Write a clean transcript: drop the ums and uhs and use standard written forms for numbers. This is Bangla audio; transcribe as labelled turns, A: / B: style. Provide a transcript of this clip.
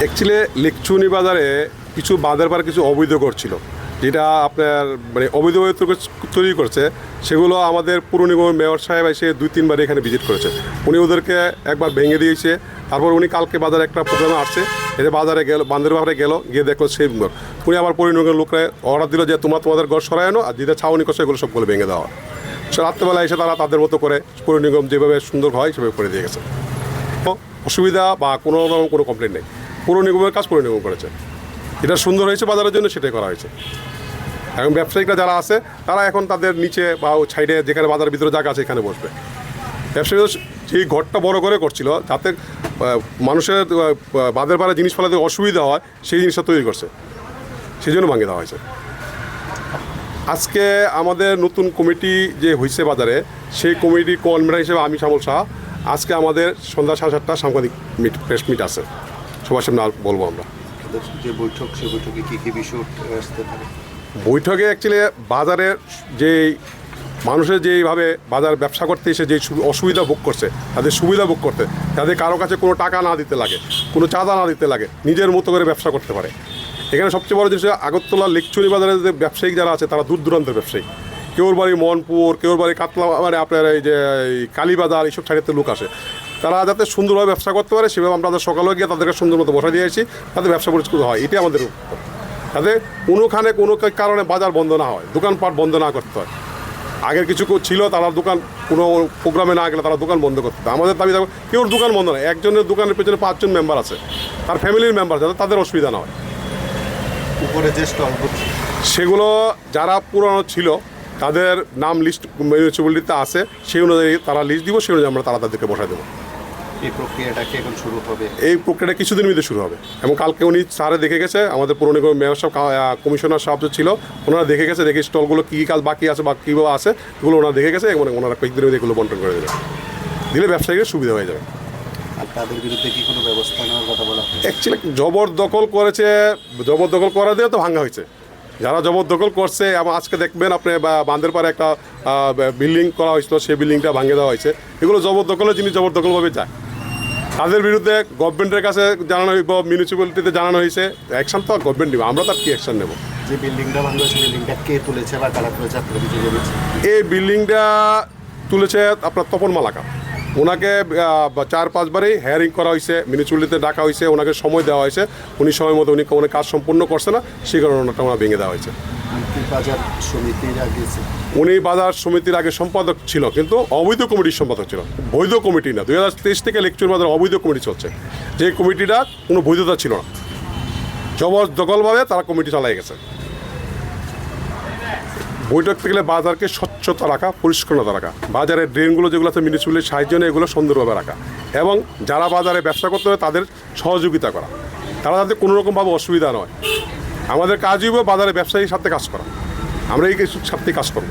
A: অ্যাকচুয়ালি লিকচুনি বাজারে কিছু বাজার পারে কিছু অবৈধ করছিল, যেটা আপনার মানে অবৈধভাবে তৈরি করছে। সেগুলো আমাদের পুর নিগমের মেয়র সাহেব এসে 2-3বার এখানে ভিজিট করেছে। উনি ওদেরকে একবার ভেঙে দিয়েছে। তারপর উনি কালকে বাজারে একটা প্রোগ্রামে আসছে, এতে বাজারে গেল, বান্দের বাজারে গেল, গিয়ে দেখলো সেই ঘর। উনি আবার পুর নিগমের লোকরা অর্ডার দিল যে তোমরা তোমাদের ঘর সরায় আনো, আর যেটা ছাউনি করছে এগুলো সবগুলো ভেঙে দেওয়া হয়। রাত্রেবেলা এসে তারা তাদের মতো করে পুর নিগম যেভাবে সুন্দর হয় সেভাবে করে দিয়ে গেছে। অসুবিধা বা কোনো রকম কোনো কমপ্লেন নেই। পুর নিগমের কাজ পুর নিগম করেছে, এটা সুন্দর হয়েছে বাজারের জন্য, সেটাই করা হয়েছে। এখন ব্যবসায়িকরা যারা আছে তারা এখন তাদের নিচে বা সাইডে যেখানে বাজারের ভিতরে জায়গা আছে এখানে বসবে। ব্যবসায়ীরা যেই ঘরটা বড় করে করছিল যাতে মানুষের বাজার পাড়া জিনিস ফেলাতে অসুবিধা হয়, সেই জিনিসটা তৈরি করছে, সেই জন্য ভাঙিয়ে দেওয়া হয়েছে। আজকে আমাদের নতুন কমিটি যে হয়েছে বাজারে, সেই কমিটির কনভেনার হিসেবে আমি শ্যামল শাহ। আজকে আমাদের সন্ধ্যা 7:30 সাংবাদিক প্রেস মিট আছে, সবার সামনে বলবো আমরা
B: যে বৈঠক, সে বৈঠকে কী কী বিষয় আসতে পারে?
A: বৈঠকে অ্যাকচুয়ালি বাজারের যেই মানুষের যেইভাবে বাজার ব্যবসা করতে এসে যে অসুবিধা ভোগ করছে, তাদের সুবিধা ভোগ করতে, তাদের কারো কাছে কোনো টাকা না দিতে লাগে, কোনো চাঁদা না দিতে লাগে, নিজের মতো করে ব্যবসা করতে পারে। এখানে সবচেয়ে বড় জিনিস আগরতলা লিকচুনি বাজারের যে ব্যবসায়িক যারা আছে তারা দূর দূরান্তের ব্যবসায়ী। কেউর বাড়ি মনপুর, কেউর বাড়ি কাতলা, মানে আপনার এই যে কালীবাজার, এইসব সাইডের লোক আসে। তারা যাতে সুন্দরভাবে ব্যবসা করতে পারে সেভাবে আমরা তাদের সকালে গিয়ে তাদেরকে সুন্দর মতো বসা দিয়েছি, তাদের ব্যবসা পরিষ্কৃত হয়। এটাই আমাদের যাতে কোনোখানে কোনো কারণে বাজার বন্ধ না হয়, দোকানপাট বন্ধ না করতে হয়। আগের কিছু ছিল তারা দোকান কোনো প্রোগ্রামে না গেলে তারা দোকান বন্ধ করতে হয়। আমাদের দাবি থাকবে কেউর দোকান বন্ধ নয়, একজনের দোকানের পেছনে 5 জন মেম্বার আছে, তার ফ্যামিলির মেম্বার, যাতে তাদের অসুবিধা না হয়।
B: উপরে যে স্টলগুলো
A: সেগুলো যারা পুরনো ছিল তাদের নাম লিস্ট মিউনিসিপ্যালিটিতে আছে, সেই অনুযায়ী তারা লিস্ট দিব, সেই অনুযায়ী আমরা তাদেরকে বসায় দেবো।
B: এই প্রক্রিয়াটা কি এখন শুরু হবে?
A: এই প্রক্রিয়াটা কিছুদিনের মধ্যে শুরু হবে, এবং কালকে উনি স্যারে দেখে গেছে, আমাদের পুর নিগমের মেয়র সাহেব, কমিশনার সাহেব ছিল, ওনারা দেখে গেছে, দেখে স্টলগুলো কী কাজ বাকি আছে বা কীভাবে আছে এগুলো ওনারা দেখে গেছে, এবং ওনারা কয়েকদিনের মধ্যে এগুলো বন্টন করে দেবে, দিলে ব্যবসায়ীদের সুবিধা হয়ে যাবে।
B: আর তাদের বিরুদ্ধে কি কোনো ব্যবস্থা নেওয়ার কথা বলা হয়েছে?
A: অ্যাকচুয়ালি জবরদখল করেছে, জবরদখল করা দিয়ে তো ভাঙা হয়েছে। যারা জবরদখল করছে, এবং আজকে দেখবেন আপনি বাঁধের পারে একটা বিল্ডিং করা হয়েছিল, সেই বিল্ডিংটা ভাঙিয়ে দেওয়া হয়েছে। এগুলো জবরদখলের জিনিস জবরদখলভাবে যায়, তাদের বিরুদ্ধে গভর্নমেন্টের কাছে জানানো হইব, মিউনিসিপ্যালিটিতে জানানো হয়েছে। অ্যাকশন তো গভর্নমেন্ট নেবে, আমরা তার কী অ্যাকশন নেব?
B: যে বিল্ডিংটা ভাঙলো, সেই বিল্ডিংটা কে তুলেছে বা কারা তুলেছে আপনারা কিছু জেনেছেন?
A: এই বিল্ডিংটা তুলেছে আপনার তপন মালাকা। ওনাকে 4-5 বারই হেয়ারিং করা হয়েছে, মিউনিসিপ্যালিটিতে ডাকা হয়েছে, ওনাকে সময় দেওয়া হয়েছে, উনি সময় মতো উনি কোনো কাজ সম্পূর্ণ করছে না, সেই কারণে ওনারটা ওনার ভেঙে দেওয়া হয়েছে।
B: বাজার সমিতির আগে
A: উনি বাজার সমিতির আগে সম্পাদক ছিল, কিন্তু অবৈধ কমিটির সম্পাদক ছিল, বৈধ কমিটি না। 2023 থেকে লিকচুনি বাজার অবৈধ কমিটি চলছে, যে কমিটিটা কোনো বৈধতা ছিল না, জবরদখলভাবে তারা কমিটি চালাই গেছে। বৈঠক থেকে বাজারকে স্বচ্ছতা রাখা, পরিষ্কারতা রাখা, বাজারের ড্রেনগুলো যেগুলো আছে মিউনিসিপ্যালিটির সাহায্য নিয়ে এগুলো সুন্দরভাবে রাখা, এবং যারা বাজারে ব্যবসা করতে হবে তাদের সহযোগিতা করা, তারা যাতে কোনো রকমভাবে অসুবিধা নয়। আমাদের কাজই হবে বাজারে ব্যবসায়ীর সাথে কাজ করা, আমরা এই কিছুর সাথে কাজ করব।